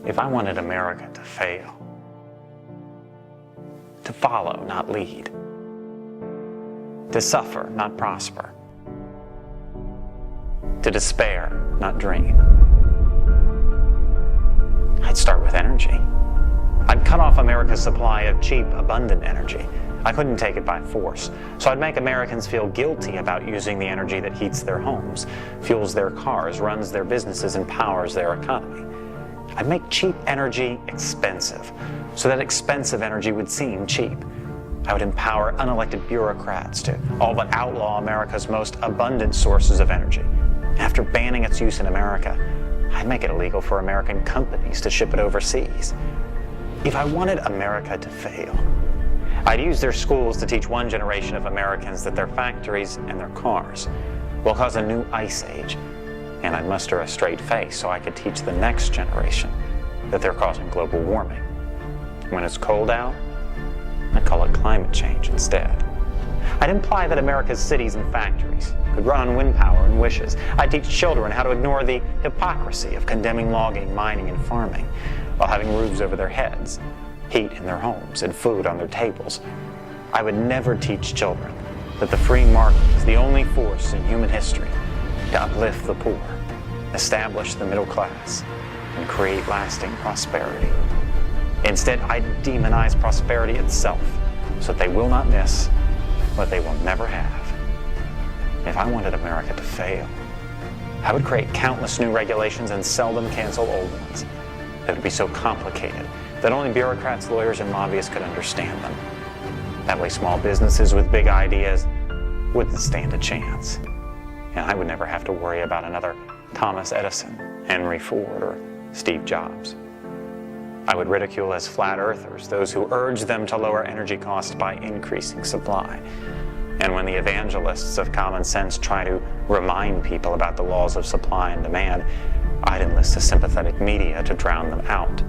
If I wanted America to fail, to follow, not lead, to suffer, not prosper, to despair, not dream, I'd start with energy. I'd cut off America's supply of cheap, abundant energy. I couldn't take it by force, so I'd make Americans feel guilty about using the energy that heats their homes, fuels their cars, runs their businesses, and powers their economy. I'd make cheap energy expensive, so that expensive energy would seem cheap. I would empower unelected bureaucrats to all but outlaw America's most abundant sources of energy. After banning its use in America, I'd make it illegal for American companies to ship it overseas. If I wanted America to fail, I'd use their schools to teach one generation of Americans that their factories and their cars will cause a new ice age, and I'd muster a straight face so I could teach the next generation that they're causing global warming. When it's cold out, I'd call it climate change instead. I'd imply that America's cities and factories could run on wind power and wishes. I'd teach children how to ignore the hypocrisy of condemning logging, mining, and farming while having roofs over their heads, heat in their homes, and food on their tables. I would never teach children that the free market is the only force in human history to uplift the poor, establish the middle class, and create lasting prosperity. Instead, I demonize prosperity itself so that they will not miss what they will never have. If I wanted America to fail, I would create countless new regulations and seldom cancel old ones that would be so complicated that only bureaucrats, lawyers, and lobbyists could understand them. That way small businesses with big ideas wouldn't stand a chance. And I would never have to worry about another Thomas Edison, Henry Ford, or Steve Jobs. I would ridicule as flat earthers those who urge them to lower energy costs by increasing supply. And when the evangelists of common sense try to remind people about the laws of supply and demand, I'd enlist a sympathetic media to drown them out.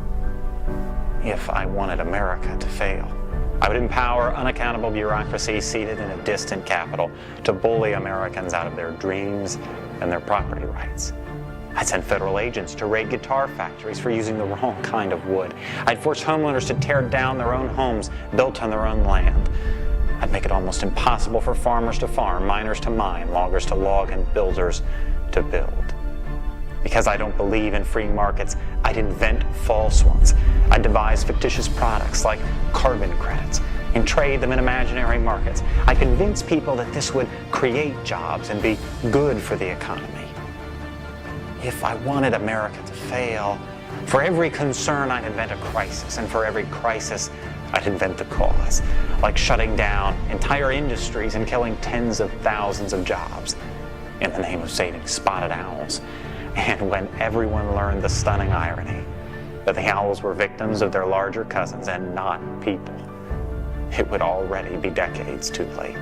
If I wanted America to fail, I would empower unaccountable bureaucracy seated in a distant capital to bully Americans out of their dreams and their property rights. I'd send federal agents to raid guitar factories for using the wrong kind of wood. I'd force homeowners to tear down their own homes built on their own land. I'd make it almost impossible for farmers to farm, miners to mine, loggers to log, and builders to build. Because I don't believe in free markets, I'd invent false ones. I'd devise fictitious products like carbon credits and trade them in imaginary markets. I'd convince people that this would create jobs and be good for the economy. If I wanted America to fail, for every concern I'd invent a crisis, and for every crisis I'd invent the cause, like shutting down entire industries and killing tens of thousands of jobs in the name of saving spotted owls. And when everyone learned the stunning irony that the owls were victims of their larger cousins and not people, it would already be decades too late.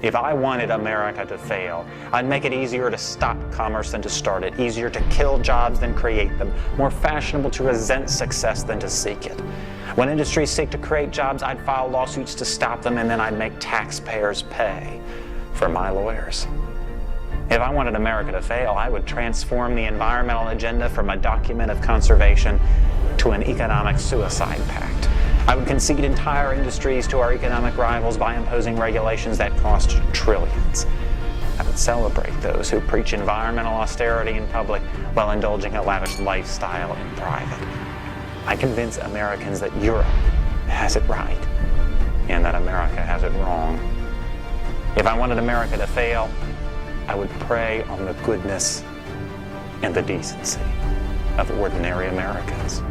If I wanted America to fail, I'd make it easier to stop commerce than to start it, easier to kill jobs than create them, more fashionable to resent success than to seek it. When industries seek to create jobs, I'd file lawsuits to stop them, and then I'd make taxpayers pay for my lawyers. If I wanted America to fail, I would transform the environmental agenda from a document of conservation to an economic suicide pact. I would concede entire industries to our economic rivals by imposing regulations that cost trillions. I would celebrate those who preach environmental austerity in public while indulging a lavish lifestyle in private. I convince Americans that Europe has it right and that America has it wrong. If I wanted America to fail, I would prey on the goodness and the decency of ordinary Americans.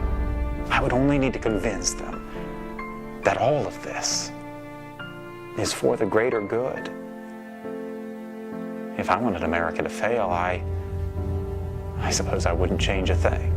I would only need to convince them that all of this is for the greater good. If I wanted America to fail, I suppose I wouldn't change a thing.